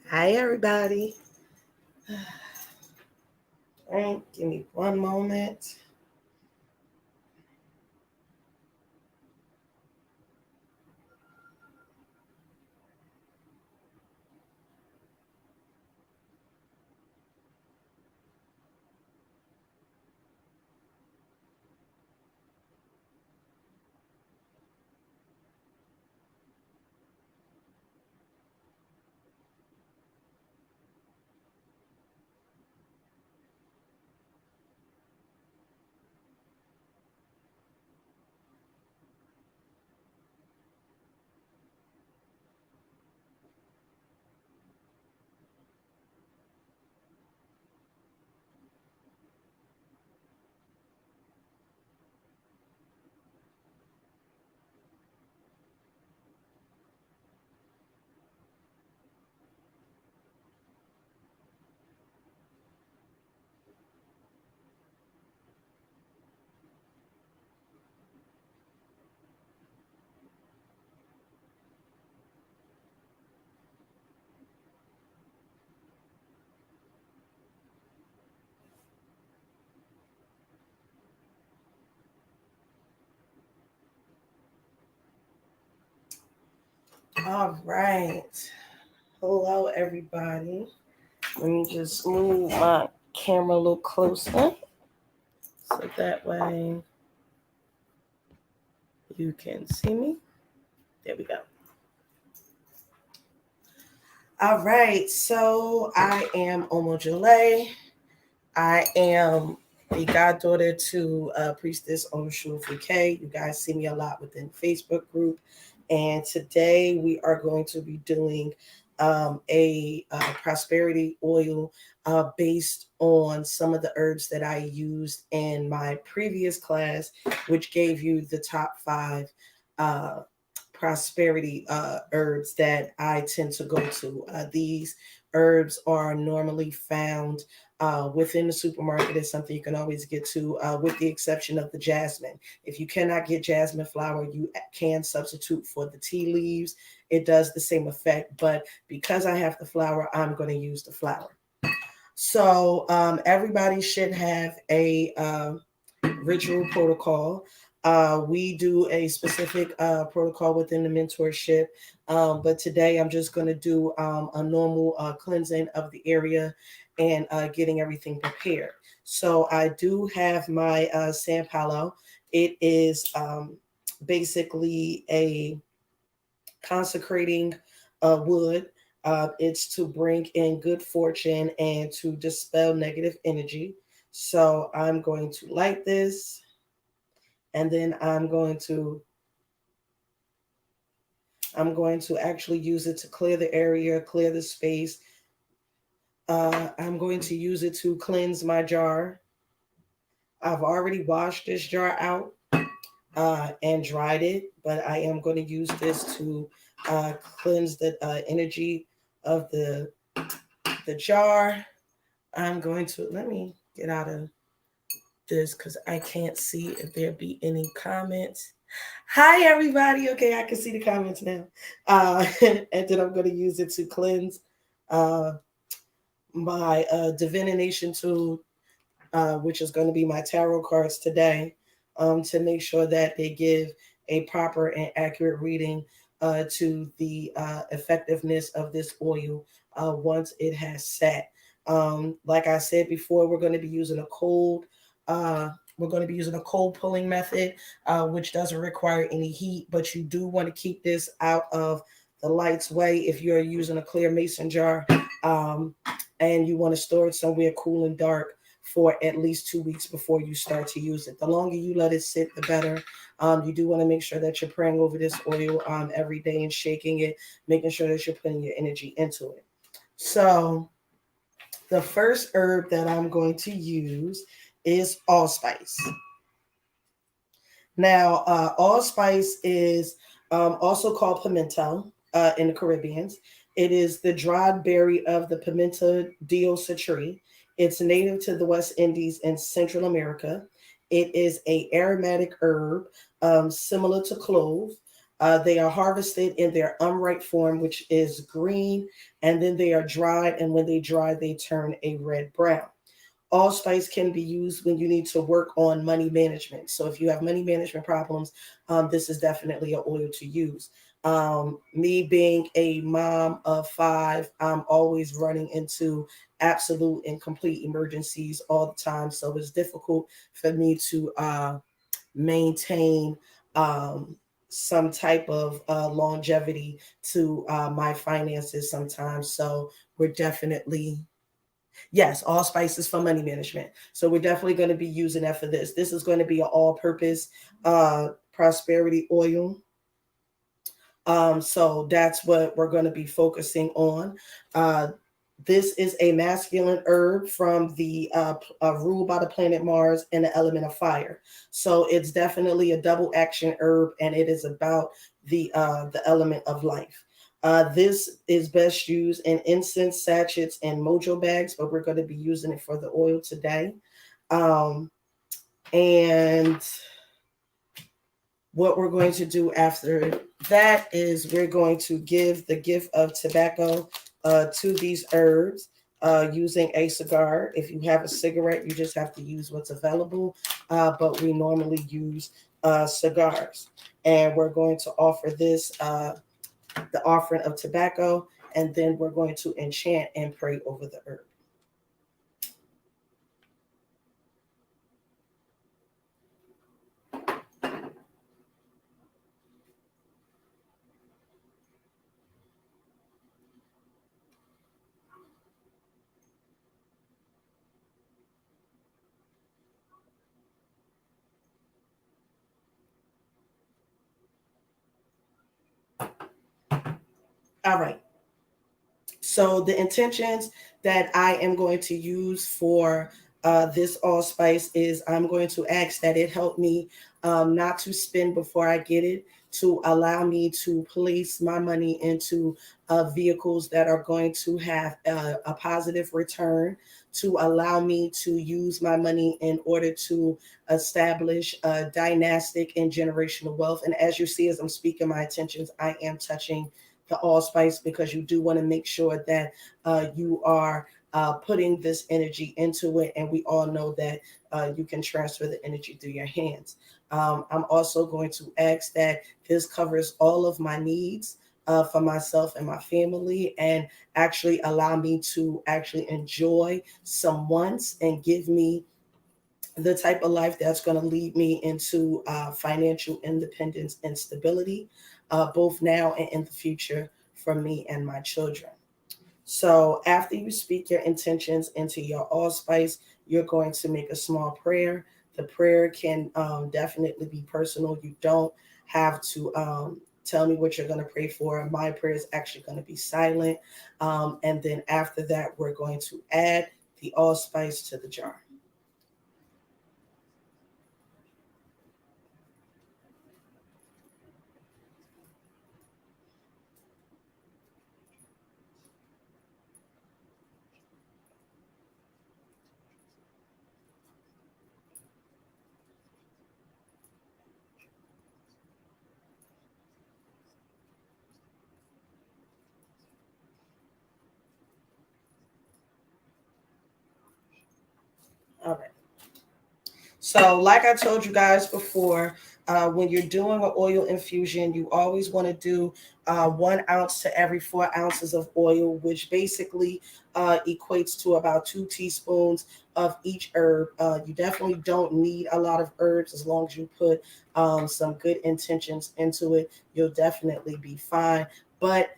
Hi, everybody. All right, give me one moment. All right. Hello, everybody. Let me just move my camera a little closer so that way you can see me. There we go. All right. So I am Omojola. I am the goddaughter to Priestess Omojola K. You guys see me a lot within the Facebook group. And today we are going to be doing a prosperity oil based on some of the herbs that I used in my previous class, which gave you the top 5 uh, prosperity herbs that I tend to go to. These herbs are normally found within the supermarket. It's something you can always get to, with the exception of the jasmine. If you cannot get jasmine flower, you can substitute for the tea leaves. It does the same effect, but because I have the flower, I'm going to use the flower. So everybody should have a ritual protocol. We do a specific protocol within the mentorship, but today I'm just going to do a normal cleansing of the area and getting everything prepared. So I do have my San Paulo. It is basically a consecrating wood. It's to bring in good fortune and to dispel negative energy. So I'm going to light this, and then I'm going to actually use it to clear the area, clear the space. I'm going to use it to cleanse my jar. I've already washed this jar out and dried it, but I am going to use this to cleanse the energy of the jar. I'm going to let me get out of this because I can't see if there be any comments. Hi, everybody. Okay, I can see the comments now. And then I'm going to use it to cleanse uh, my divination tool, which is going to be my tarot cards today, to make sure that they give a proper and accurate reading to the effectiveness of this oil once it has set. Like I said before, we're going to be using a cold. We're going to be using a cold pulling method, which doesn't require any heat, but you do want to keep this out of the light's way if you're using a clear mason jar, and you want to store it somewhere cool and dark for at least 2 weeks before you start to use it. The longer you let it sit, the better. You do want to make sure that you're praying over this oil every day and shaking it, making sure that you're putting your energy into it. So the first herb that I'm going to use is allspice. Now, allspice is also called pimento in the Caribbeans. It is the dried berry of the Pimenta dioica tree. It's native to the West Indies and Central America. It is a aromatic herb, similar to clove. They are harvested in their unripe form, which is green, and then they are dried. And when they dry, they turn a red brown. Allspice can be used when you need to work on money management. So if you have money management problems, this is definitely an oil to use. Me being a mom of five, I'm always running into absolute and complete emergencies all the time. So it's difficult for me to maintain um, some type of longevity to my finances sometimes. So we're definitely, yes, all spices for money management. So we're definitely going to be using that for this. This is going to be an all-purpose prosperity oil. So that's what we're going to be focusing on. Uh, this is a masculine herb from the ruled by the planet Mars and the element of fire. So it's definitely a double action herb, and it is about the element of life. This is best used in incense sachets and mojo bags, but we're going to be using it for the oil today. Um, and what we're going to do after that is we're going to give the gift of tobacco to these herbs using a cigar. If you have a cigarette, you just have to use what's available, but we normally use cigars. And we're going to offer this, the offering of tobacco, and then we're going to enchant and pray over the herb. All right. So the intentions that I am going to use for this allspice is I'm going to ask that it help me not to spend before I get it, to allow me to place my money into vehicles that are going to have a positive return, to allow me to use my money in order to establish dynastic and generational wealth. And as you see, as I'm speaking my intentions, I am touching the allspice because you do want to make sure that you are putting this energy into it. And we all know that you can transfer the energy through your hands. I'm also going to ask that this covers all of my needs for myself and my family, and actually allow me to actually enjoy some wants and give me the type of life that's going to lead me into financial independence and stability, both now and in the future for me and my children. So after you speak your intentions into your allspice, you're going to make a small prayer. The prayer can definitely be personal. You don't have to tell me what you're going to pray for. My prayer is actually going to be silent. And then after that, we're going to add the allspice to the jar. All right. So, like I told you guys before, when you're doing an oil infusion, you always want to do 1 ounce to every 4 ounces of oil, which basically equates to about 2 teaspoons of each herb. You definitely don't need a lot of herbs as long as you put some good intentions into it. You'll definitely be fine. But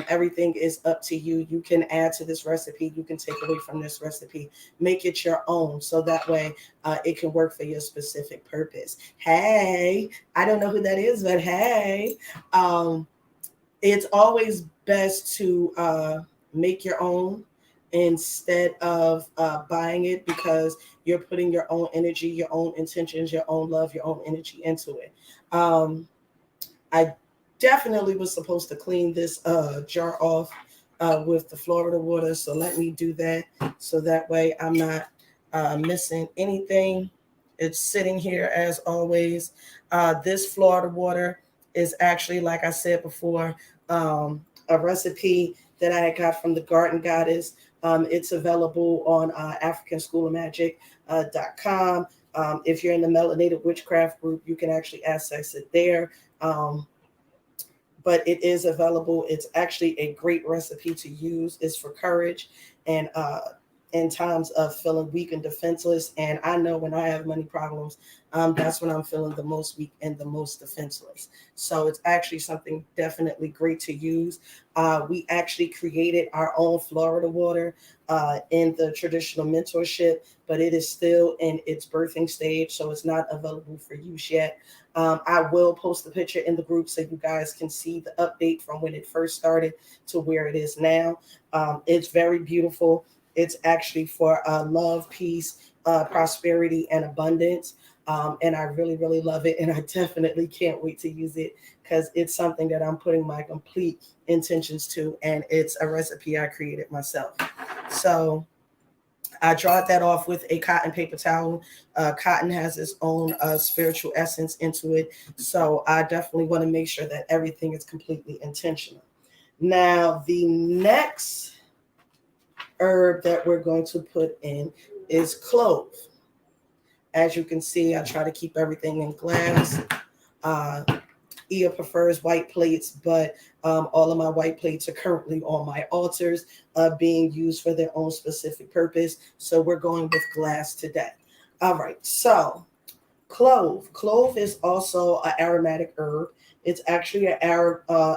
everything is up to you. You can add to this recipe, you can take away from this recipe, make it your own, so that way it can work for your specific purpose. Hey, I don't know who that is, but hey, um, it's always best to make your own instead of buying it, because you're putting your own energy, your own intentions, your own love, your own energy into it. I definitely was supposed to clean this jar off with the Florida water. So let me do that, so that way I'm not missing anything. It's sitting here as always. This Florida water is actually, like I said before, a recipe that I got from the Garden Goddess. It's available on African School of Magic.com. If you're in the Melanated Witchcraft group, you can actually access it there. But it is available. It's actually a great recipe to use. It's for courage and in times of feeling weak and defenseless. And I know when I have money problems, that's when I'm feeling the most weak and the most defenseless. So it's actually something definitely great to use. We actually created our own Florida water in the traditional mentorship, but it is still in its birthing stage, so it's not available for use yet. I will post a picture in the group so you guys can see the update from when it first started to where it is now. It's very beautiful. It's actually for love, peace, prosperity, and abundance. And I really, really love it. And I definitely can't wait to use it because it's something that I'm putting my complete intentions to. And it's a recipe I created myself. So I dried that off with a cotton paper towel. Cotton has its own spiritual essence into it. So I definitely want to make sure that everything is completely intentional. Now, the next herb that we're going to put in is clove. As you can see, I try to keep everything in glass. Uh, Ia prefers white plates, but all of my white plates are currently on my altars being used for their own specific purpose. So we're going with glass today. All right, so clove. Clove is also an aromatic herb. It's actually an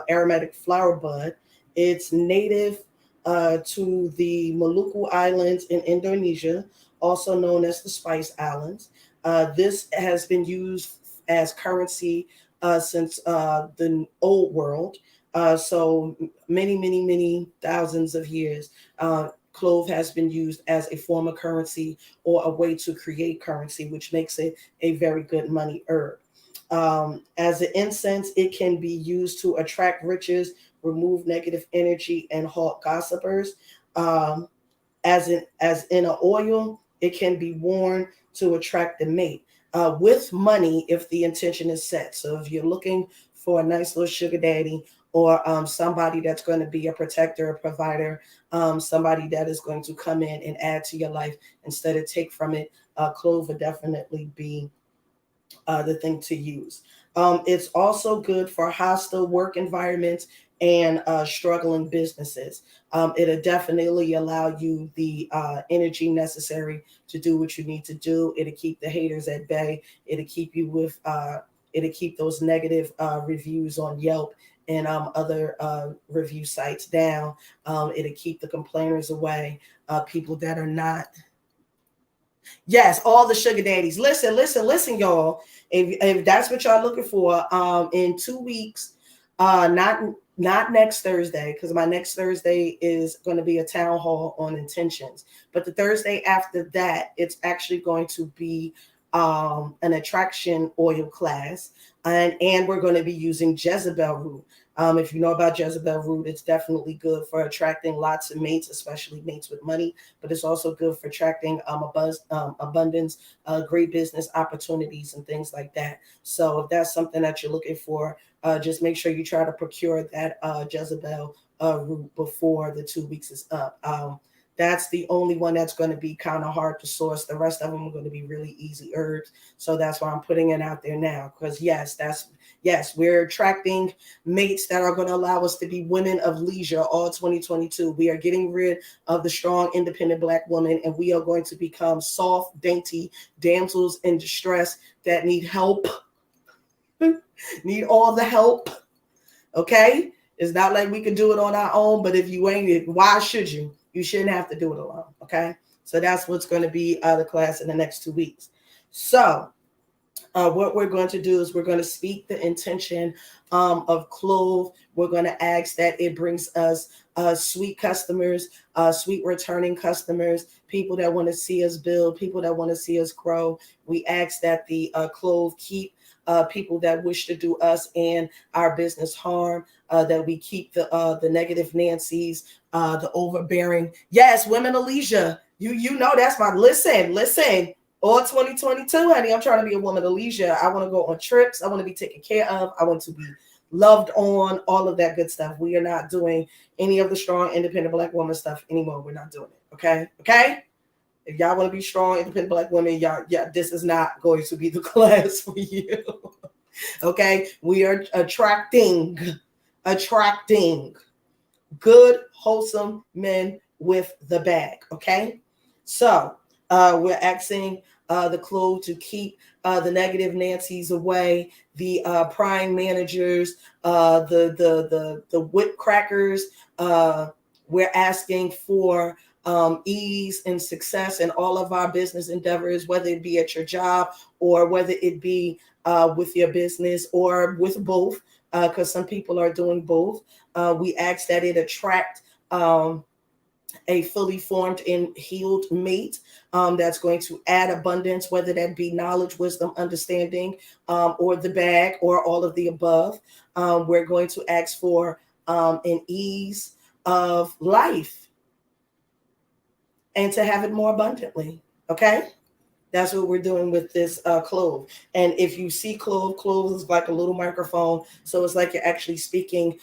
aromatic flower bud. It's native to the Maluku Islands in Indonesia, also known as the Spice Islands. This has been used as currency since the old world. So many, many, many thousands of years. Clove has been used as a form of currency or a way to create currency, which makes it a very good money herb. As an incense, it can be used to attract riches, remove negative energy, and halt gossipers. Um, as in an oil, it can be worn to attract the mate. With money, if the intention is set. So if you're looking for a nice little sugar daddy or somebody that's going to be a protector, a provider, somebody that is going to come in and add to your life instead of take from it, clove would definitely be the thing to use. It's also good for hostile work environments and struggling businesses. It'll definitely allow you the energy necessary to do what you need to do. It'll keep the haters at bay. It'll keep you with, it'll keep those negative reviews on Yelp and other review sites down. It'll keep the complainers away, people that are not. Yes, all the sugar daddies. Listen, listen, listen, y'all. If that's what y'all looking for, in 2 weeks, not next Thursday, because my next Thursday is going to be a town hall on intentions. But the Thursday after that, it's actually going to be an attraction oil class, and we're going to be using Jezebel root. If you know about Jezebel root, it's definitely good for attracting lots of mates, especially mates with money. But it's also good for attracting abundance, great business opportunities, and things like that. So if that's something that you're looking for, just make sure you try to procure that Jezebel root before the 2 weeks is up. That's the only one that's going to be kind of hard to source. The rest of them are going to be really easy herbs. So that's why I'm putting it out there now. Because yes, we're attracting mates that are going to allow us to be women of leisure all 2022. We are getting rid of the strong, independent Black woman, and we are going to become soft, dainty damsels in distress that need help, need all the help. Okay? It's not like we can do it on our own, but if you ain't it, why should you? You shouldn't have to do it alone. Okay? So that's what's going to be the class in the next 2 weeks. So what we're going to do is we're going to speak the intention of clove. We're going to ask that it brings us sweet customers, sweet returning customers, people that want to see us build, people that want to see us grow. We ask that the clove keep people that wish to do us and our business harm, that we keep the negative Nancy's, the overbearing. Yes, women of leisure. You know that's my listen. All 2022, honey, I'm trying to be a woman of leisure. I want to go on trips. I want to be taken care of. I want to be loved on, all of that good stuff. We are not doing any of the strong, independent black woman stuff anymore. We're not doing it. Okay? Okay? If y'all want to be strong, independent black women, y'all, yeah, this is not going to be the class for you. Okay? We are attracting good, wholesome men with the bag. Okay? So we're asking the clove to keep the negative Nancy's away, the prime managers, the whip crackers. We're asking for ease and success in all of our business endeavors, whether it be at your job or whether it be with your business or with both, because some people are doing both. We ask that it attract a fully formed and healed mate that's going to add abundance, whether that be knowledge, wisdom, understanding, or the bag, or all of the above. We're going to ask for an ease of life and to have it more abundantly. Okay? That's what we're doing with this clove. And if you see clove is like a little microphone. So it's like you're actually speaking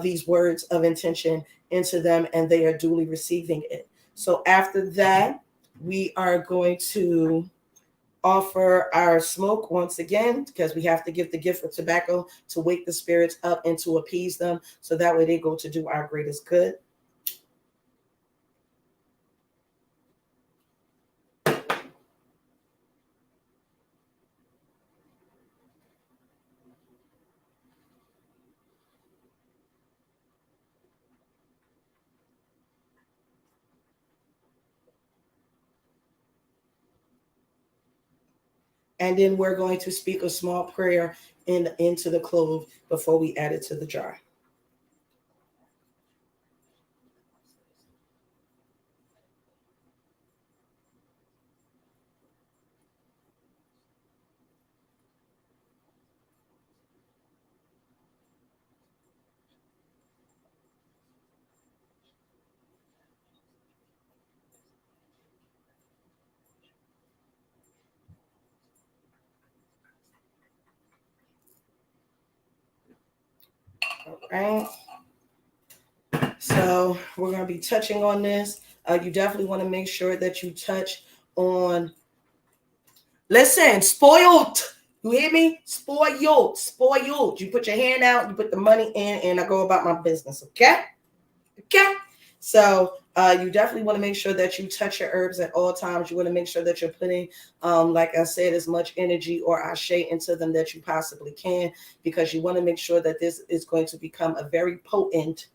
these words of intention into them, and they are duly receiving it. So after that, we are going to offer our smoke once again, because we have to give the gift of tobacco to wake the spirits up and to appease them. So that way they go to do our greatest good. And then we're going to speak a small prayer into the clove before we add it to the jar. All right. So we're going to be touching on this. You definitely want to make sure that you touch on, listen, spoiled. You hear me? Spoiled. You put your hand out, you put the money in, and I go about my business. Okay? Okay? So you definitely want to make sure that you touch your herbs at all times. You want to make sure that you're putting, like I said, as much energy or ashe into them that you possibly can, because you want to make sure that this is going to become a very potent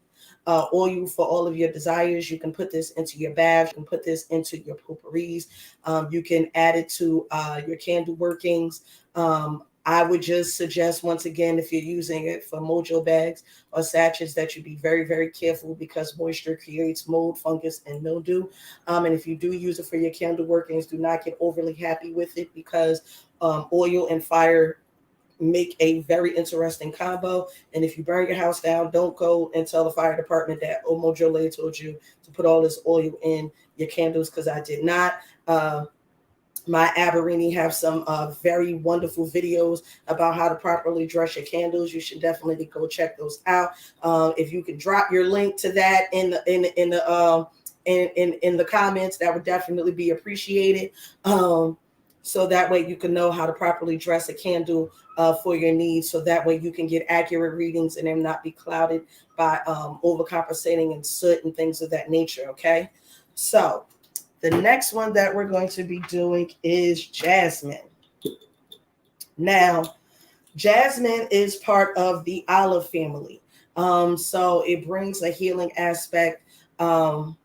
oil for all of your desires. You can put this into your bath. You can put this into your potpourris. You can add it to your candle workings. I would just suggest, once again, if you're using it for mojo bags or sachets, that you be very, very careful, because moisture creates mold, fungus, and mildew. And if you do use it for your candle workings, do not get overly happy with it, because oil and fire make a very interesting combo. And if you burn your house down, don't go and tell the fire department that Omojola told you to put all this oil in your candles, because I did not. My Aberini have some very wonderful videos about how to properly dress your candles. You should definitely go check those out. If you could drop your link to that in the comments, that would definitely be appreciated. So that way you can know how to properly dress a candle for your needs. So that way you can get accurate readings and them not be clouded by overcompensating and soot and things of that nature. Okay. So the next one that we're going to be doing is jasmine. Now, jasmine is part of the olive family. So it brings a healing aspect to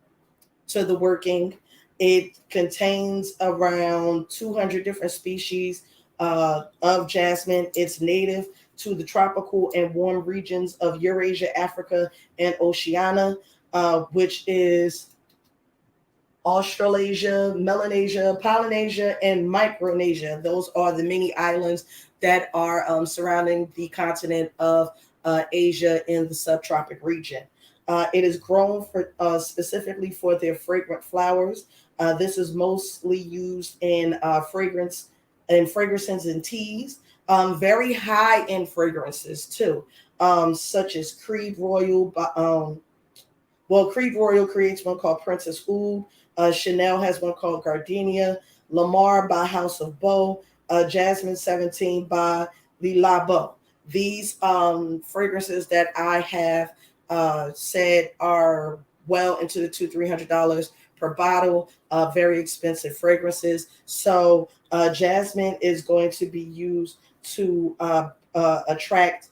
the working. It contains around 200 different species of jasmine. It's native to the tropical and warm regions of Eurasia, Africa, and Oceania, which is Australasia, Melanesia, Polynesia, and Micronesia. Those are the many islands that are surrounding the continent of Asia in the subtropic region. It is grown for specifically for their fragrant flowers. This is mostly used in fragrances and teas. Very high end fragrances too, such as Creed Royal. Creed Royal creates one called Princess Oud. Chanel has one called Gardenia. Lamar by House of Beau. Jasmine 17 by Le Beau. These fragrances that I have said are well into the $200-300 per bottle. Very expensive fragrances. So jasmine is going to be used to attract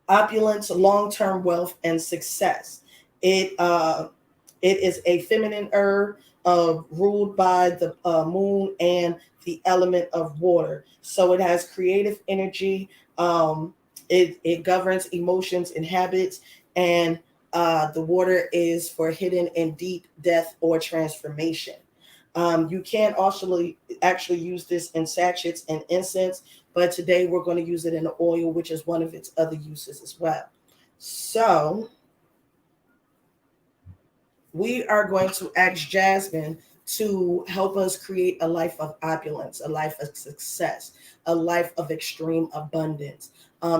opulence, long-term wealth, and success. It it is a feminine herb ruled by the moon and the element of water. So it has creative energy. It governs emotions and habits, and the water is for hidden and deep death or transformation. You can also actually use this in sachets and incense, but today we're going to use it in the oil, which is one of its other uses as well. So we are going to ask Jasmine to help us create a life of opulence, a life of success, a life of extreme abundance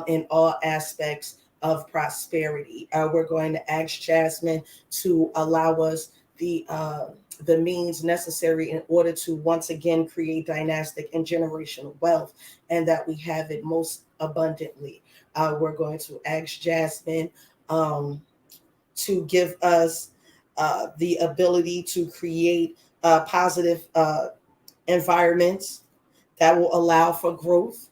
in all aspects of prosperity. We're going to ask Jasmine to allow us the means necessary in order to once again create dynastic and generational wealth, and that we have it most abundantly. We're going to ask Jasmine to give us the ability to create positive environments that will allow for growth,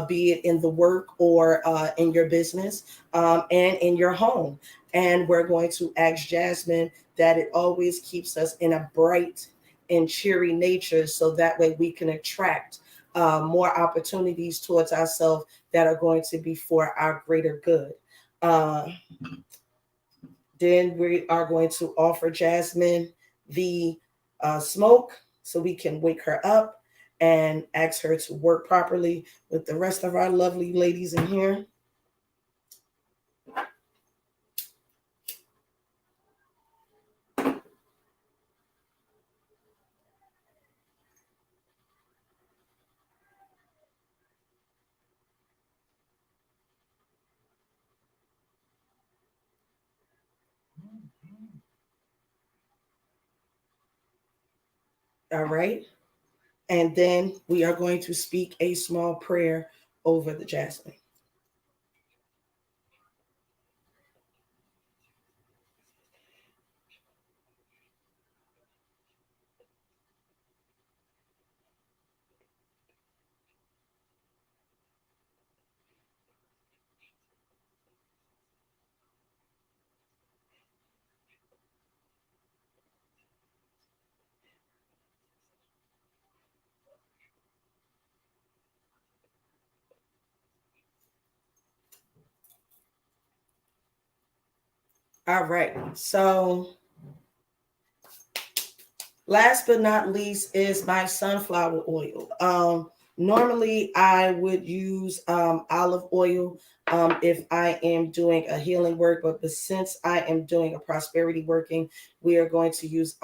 be it in the work or in your business and in your home. And we're going to ask Jasmine that it always keeps us in a bright and cheery nature so that way we can attract more opportunities towards ourselves that are going to be for our greater good. Uh, then we are going to offer Jasmine the smoke so we can wake her up and ask her to work properly with the rest of our lovely ladies in here. All right. And then we are going to speak a small prayer over the Jasmine. All right. So last but not least is my sunflower oil. Normally, I would use olive oil if I am doing a healing work, but since I am doing a prosperity working, we are going to use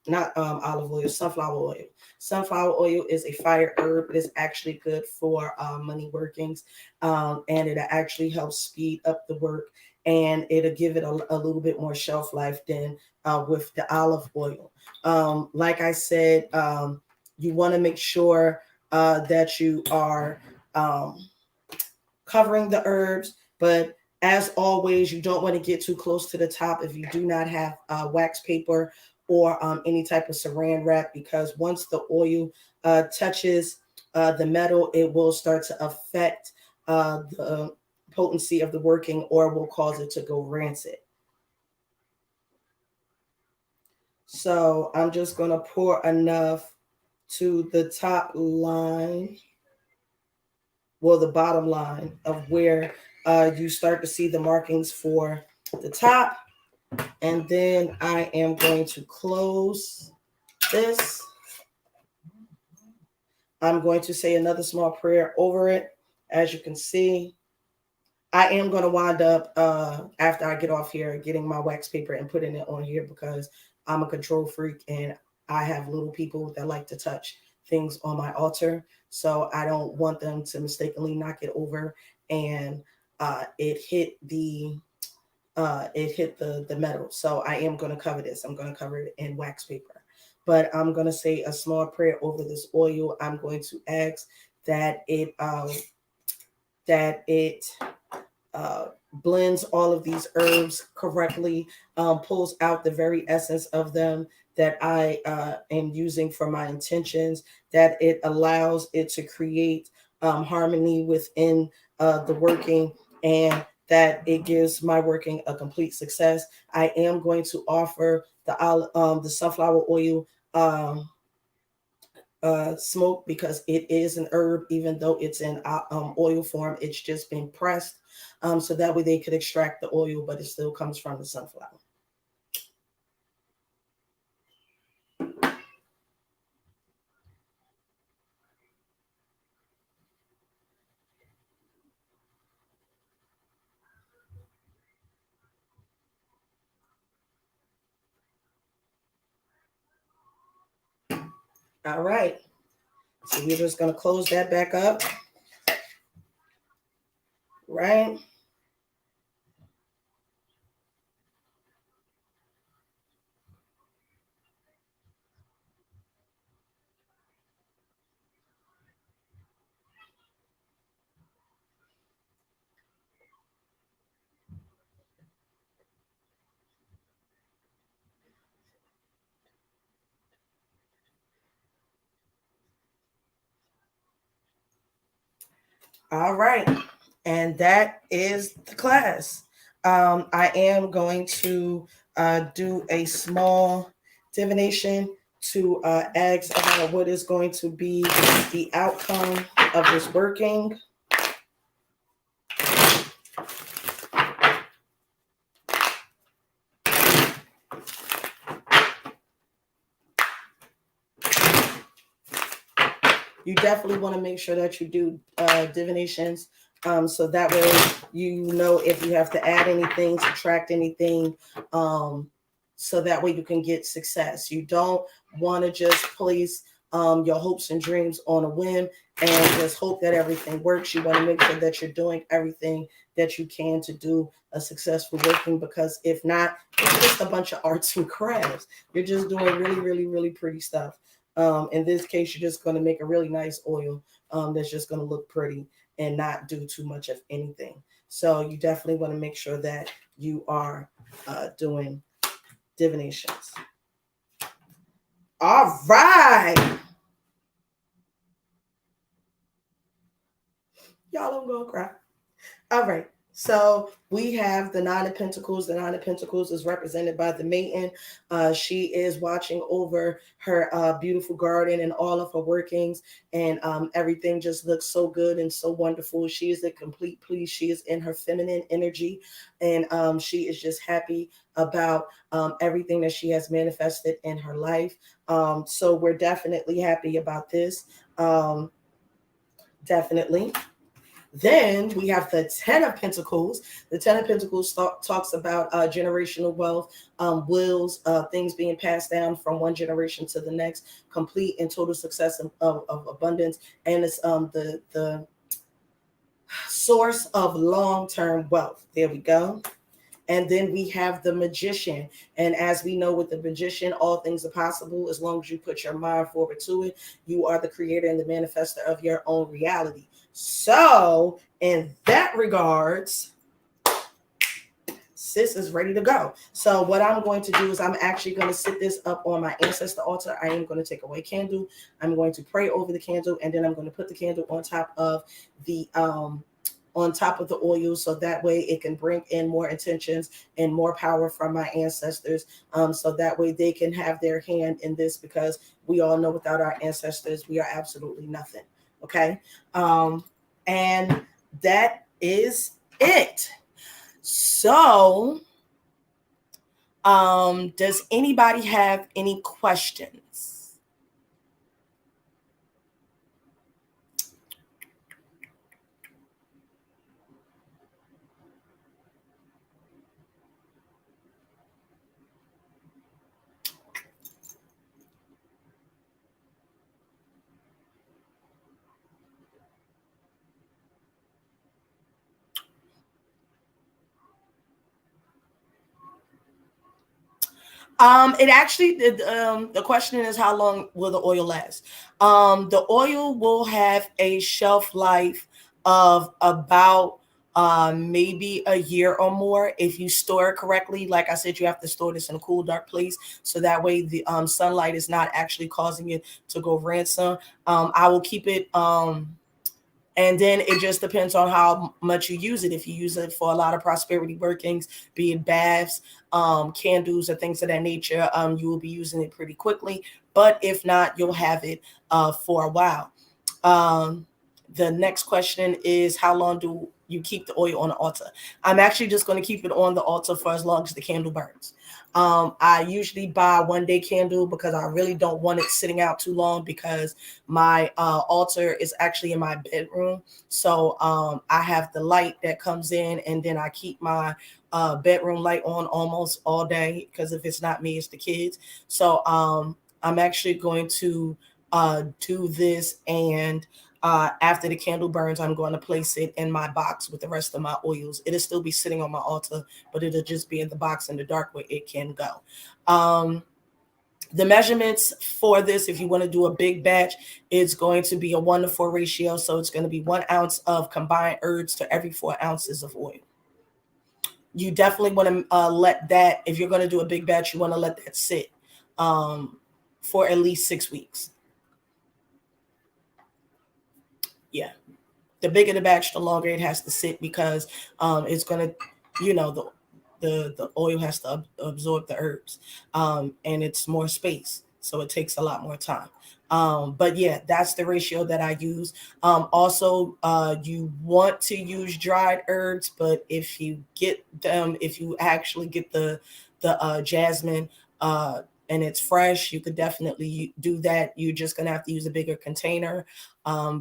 not olive oil, sunflower oil. Sunflower oil is a fire herb. It is actually good for money workings, and it actually helps speed up the work, and it'll give it a little bit more shelf life than with the olive oil. Like I said, you want to make sure that you are covering the herbs, but as always, you don't want to get too close to the top if you do not have wax paper or any type of saran wrap, because once the oil touches the metal, it will start to affect the potency of the working, or will cause it to go rancid. So I'm just going to pour enough to the top line, well, the bottom line of where you start to see the markings for the top. And then I am going to close this. I'm going to say another small prayer over it. As you can see, I am going to wind up after I get off here getting my wax paper and putting it on here because I'm a control freak and I have little people that like to touch things on my altar. So I don't want them to mistakenly knock it over and it hit the metal. So I am going to cover this. I'm going to cover it in wax paper. But I'm going to say a small prayer over this oil. I'm going to ask that it uh, blends all of these herbs correctly, pulls out the very essence of them that I am using for my intentions, that it allows it to create harmony within the working, and that it gives my working a complete success. I am going to offer the sunflower oil smoke because it is an herb, even though it's in oil form. It's just been pressed, so that way they could extract the oil, but it still comes from the sunflower. All right, so we're just going to close that back up, right? All right, and that is the class. I am going to do a small divination to ask about what is going to be the outcome of this working. You definitely want to make sure that you do divinations, so that way you know if you have to add anything, subtract anything, so that way you can get success. You don't want to just place your hopes and dreams on a whim and just hope that everything works. You want to make sure that you're doing everything that you can to do a successful working, because if not, it's just a bunch of arts and crafts. You're just doing really, really, really pretty stuff. In this case, you're just going to make a really nice oil that's just going to look pretty and not do too much of anything. So you definitely want to make sure that you are doing divinations. All right. Y'all, I'm going to cry. All right. So we have the Nine of Pentacles. The Nine of Pentacles is represented by the maiden. She is watching over her beautiful garden and all of her workings, and everything just looks so good and so wonderful. She is a complete please. She is in her feminine energy, and she is just happy about everything that she has manifested in her life. So we're definitely happy about this. Definitely. Then we have the Ten of Pentacles. The Ten of Pentacles talks about generational wealth, wills, things being passed down from one generation to the next, complete and total success of abundance, and it's the source of long-term wealth. There we go. And then we have the Magician. And as we know with the Magician, all things are possible as long as you put your mind forward to it. You are the creator and the manifester of your own reality. So in that regards, sis is ready to go. So what I'm going to do is I'm actually going to sit this up on my ancestor altar. I am going to take away candle. I'm going to pray over the candle, and then I'm going to put the candle on top of the oil, so that way it can bring in more intentions and more power from my ancestors, so that way they can have their hand in this, because we all know without our ancestors we are absolutely nothing. Okay. And that is it. So does anybody have any questions? It actually the question is how long will the oil last? The oil will have a shelf life of about maybe a year or more if you store it correctly. Like I said, you have to store this in a cool, dark place so that way the sunlight is not actually causing it to go ransom. I will keep it. And then it just depends on how much you use it. If you use it for a lot of prosperity workings, be it baths, candles, or things of that nature, you will be using it pretty quickly. But if not, you'll have it for a while. Um, the next question is how long do you keep the oil on the altar? I'm actually just going to keep it on the altar for as long as the candle burns. I usually buy a 1 day candle because I really don't want it sitting out too long because my altar is actually in my bedroom. So I have the light that comes in, and then I keep my bedroom light on almost all day because if it's not me, it's the kids. So I'm actually going to do this, and after the candle burns, I'm going to place it in my box with the rest of my oils. It'll still be sitting on my altar, but it'll just be in the box in the dark where it can go. The measurements for this, if you want to do a big batch, it's going to be a 1-to-4 ratio. So it's going to be 1 ounce of combined herbs to every 4 ounces of oil. You definitely want to let that, if you're going to do a big batch, you want to let that sit for at least 6 weeks. Yeah. The bigger the batch, the longer it has to sit because it's going to, the oil has to absorb the herbs, and it's more space, so it takes a lot more time. But yeah, that's the ratio that I use. Also, you want to use dried herbs, but if you get them, if you actually get the jasmine, and it's fresh, you could definitely do that. You're just gonna have to use a bigger container,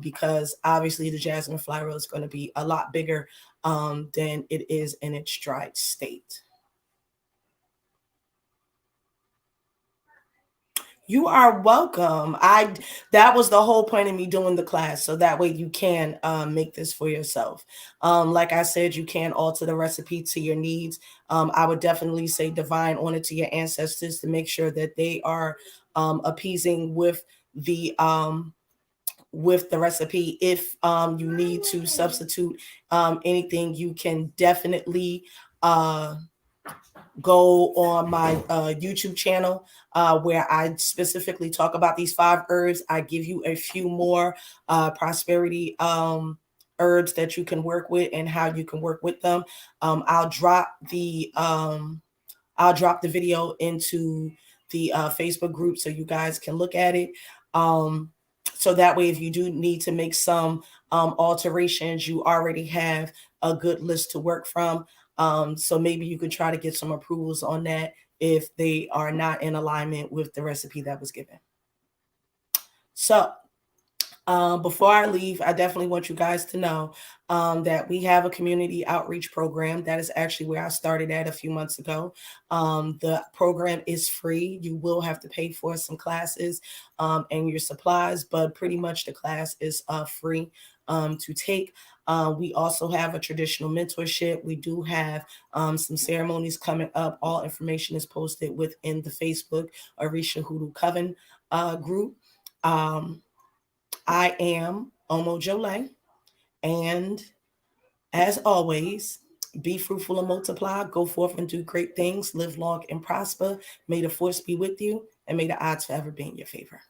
because obviously the jasmine flower is going to be a lot bigger than it is in its dried state. You are welcome. That was the whole point of me doing the class, so that way you can make this for yourself. Like I said, you can alter the recipe to your needs. I would definitely say divine on it to your ancestors to make sure that they are appeasing with the recipe. If you need to substitute anything, you can definitely go on my YouTube channel where I specifically talk about these 5 herbs. I give you a few more prosperity herbs that you can work with and how you can work with them. I'll drop the video into the Facebook group so you guys can look at it. So that way, if you do need to make some alterations, you already have a good list to work from. So maybe you could try to get some approvals on that if they are not in alignment with the recipe that was given. So before I leave, I definitely want you guys to know that we have a community outreach program. That is actually where I started at a few months ago. The program is free. You will have to pay for some classes and your supplies, but pretty much the class is free to take. We also have a traditional mentorship. We do have some ceremonies coming up. All information is posted within the Facebook Orisha Hoodoo Coven group. I am Omojola, and as always, be fruitful and multiply. Go forth and do great things. Live long and prosper. May the force be with you, and may the odds forever be in your favor.